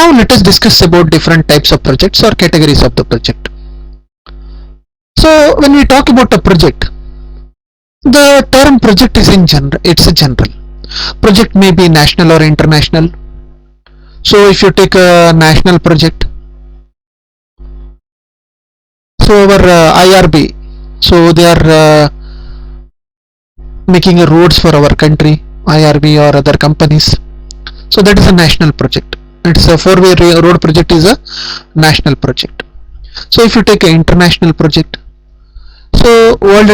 Now let us discuss about different types of projects or categories of the project. So when we talk about a project, the term project is in general, it's a general. Project may be national or international. So if you take a national project, so our IRB, so they are making roads for our country, IRB or other companies. So that is a national project. It's a four-way road project is a national project. So if you take an international project, so World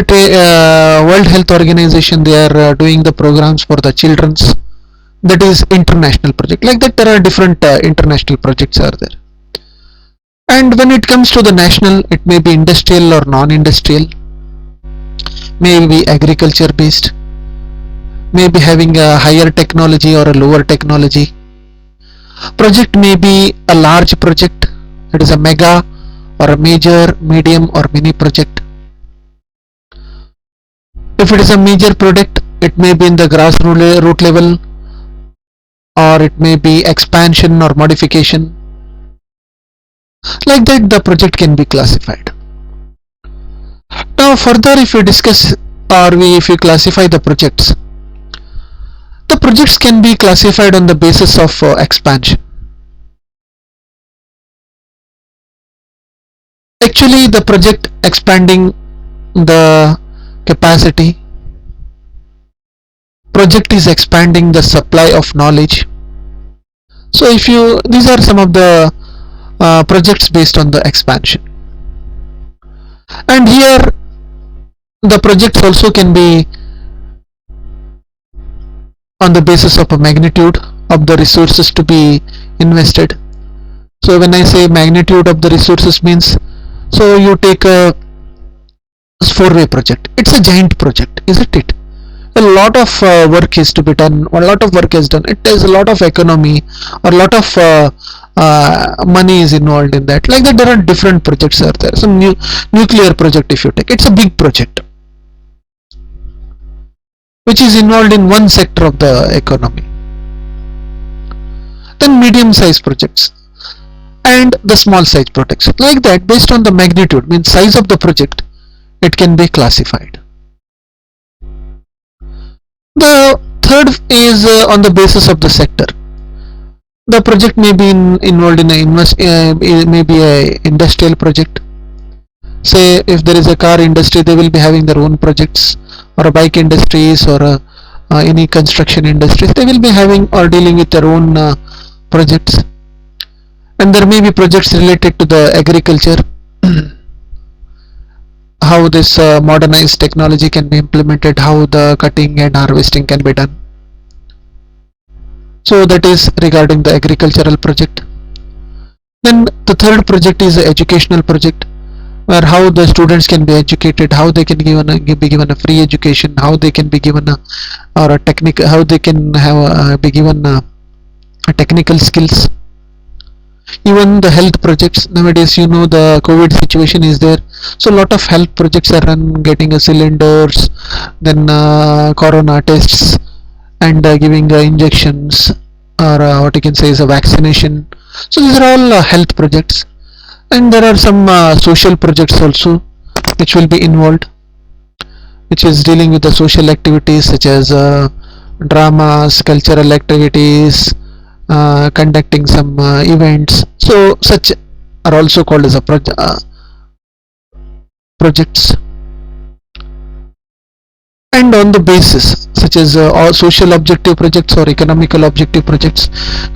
Health Organization, they are doing the programs for the children's, that is international project. Like that there are different international projects are there. And when it comes to the national, it may be industrial or non-industrial, may be agriculture based, may be having a higher technology or a lower technology. Project may be a large project, that is a mega or a major, medium or mini project. If it is a major project, it may be in the grassroots level, or it may be expansion or modification. Like that the project can be classified. Now further, if we discuss or if we classify the projects can be classified on the basis of expansion. Actually the project expanding the capacity, project is expanding the supply of knowledge. So if you, these are some of the projects based on the expansion. And here the projects also can be on the basis of a magnitude of the resources to be invested. So when I say magnitude of the resources means, so you take a four-way project, it's a giant project, isn't it? A lot of work is to be done, a lot of work is done, it is a lot of economy or a lot of money is involved in that. Like that there are different projects are there. Some nuclear project, if you take, it's a big project which is involved in one sector of the economy. Then medium size projects and the small size projects, like that based on the magnitude, means size of the project, it can be classified. The third is on the basis of the sector. The project may be involved in maybe a industrial project. Say if there is a car industry, they will be having their own projects, or a bike industries, or any construction industries, they will be having or dealing with their own projects. And there may be projects related to the agriculture, how this modernized technology can be implemented, how the cutting and harvesting can be done. So that is regarding the agricultural project. Then the third project is the educational project, where how the students can be educated, how they can be given a free education, how they can be given a, or a technical, how they can have be given a technical skills. Even the health projects nowadays, you know, the COVID situation is there, so a lot of health projects are run, getting a cylinders, then corona tests, and giving injections, or what you can say is a vaccination. So these are all health projects. And there are some social projects also which will be involved, which is dealing with the social activities such as dramas, cultural activities, conducting some events. So such are also called as a projects. And on the basis such as all social objective projects or economical objective projects.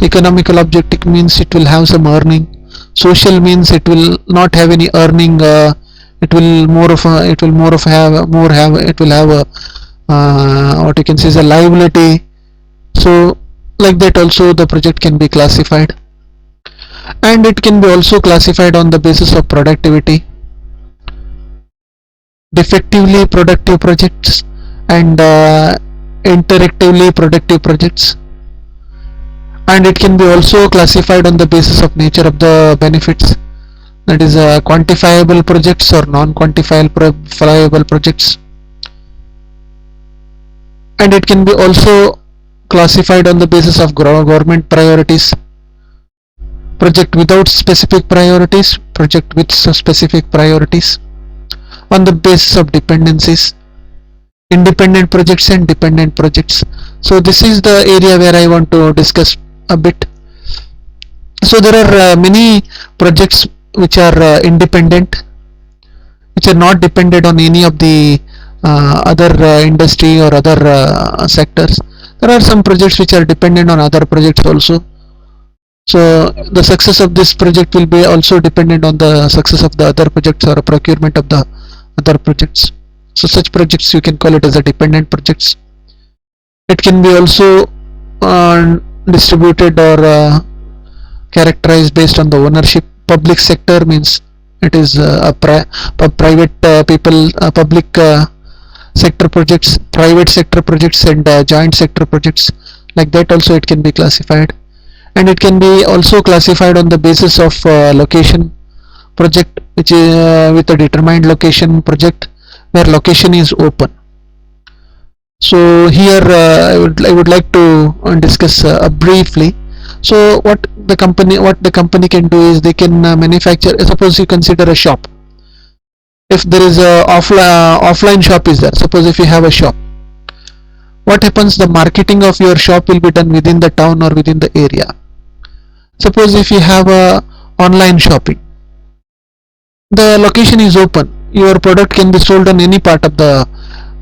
Economical objective means it will have some earning. Social means it will not have any earning. It will have a what you can say is a liability. So like that also the project can be classified. And it can be also classified on the basis of productivity, defectively productive projects, and interactively productive projects. And it can be also classified on the basis of nature of the benefits, that is quantifiable projects or non-quantifiable projects. And it can be also classified on the basis of government priorities, project without specific priorities, project with specific priorities, on the basis of dependencies, independent projects and dependent projects. So this is the area where I want to discuss a bit. So there are many projects which are independent, which are not dependent on any of the other industry or other sectors. There are some projects which are dependent on other projects also. So the success of this project will be also dependent on the success of the other projects or procurement of the other projects. So such projects you can call it as a dependent projects. It can be also distributed or characterized based on the ownership. Public sector means it is private people, public sector projects, private sector projects, and joint sector projects. Like that also it can be classified, and it can be also classified on the basis of location project, which is with a determined location project where location is open. So here I would like to discuss briefly. So what the company can do is they can manufacture. Suppose you consider a shop. If there is a offline shop is there. Suppose if you have a shop, what happens? The marketing of your shop will be done within the town or within the area. Suppose if you have a online shopping, the location is open. Your product can be sold on any part of the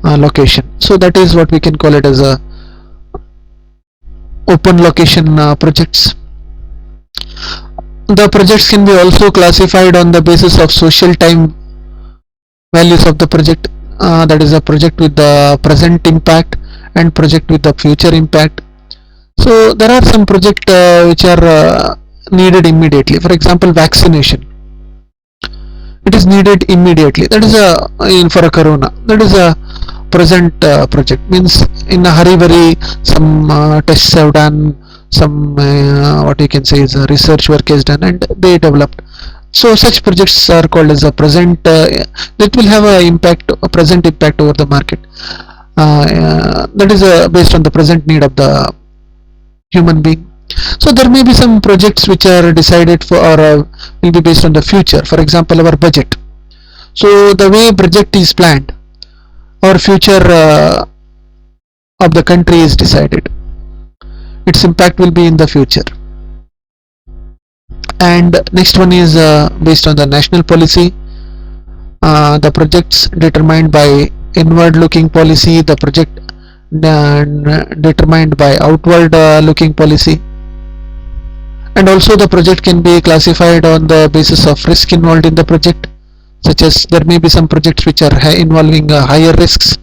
location. So that is what we can call it as a open location projects. The projects can be also classified on the basis of social time values of the project. That is a project with the present impact and project with the future impact. So there are some projects which are needed immediately. For example, vaccination. It is needed immediately. That is for a corona. That is a present project. Means in a hurry some tests have done, some what you can say is research work is done, and they developed. So such projects are called as a present. That will have a present impact over the market. That is based on the present need of the human being. So there may be some projects which are decided for or will be based on the future. For example, our budget. So the way budget is planned, our future of the country is decided. Its impact will be in the future. And next one is based on the national policy. The projects determined by inward looking policy, the project determined by outward looking policy. And also the project can be classified on the basis of risk involved in the project, such as there may be some projects which are involving higher risks,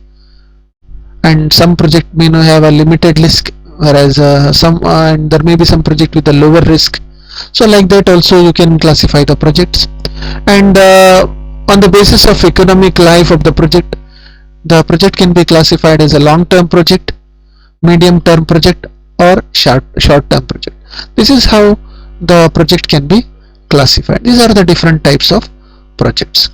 and some project may not have a limited risk, whereas and there may be some project with a lower risk. So like that also you can classify the projects. And on the basis of economic life of the project can be classified as a long-term project, medium-term project, or short-term project. This is how the project can be classified. These are the different types of projects.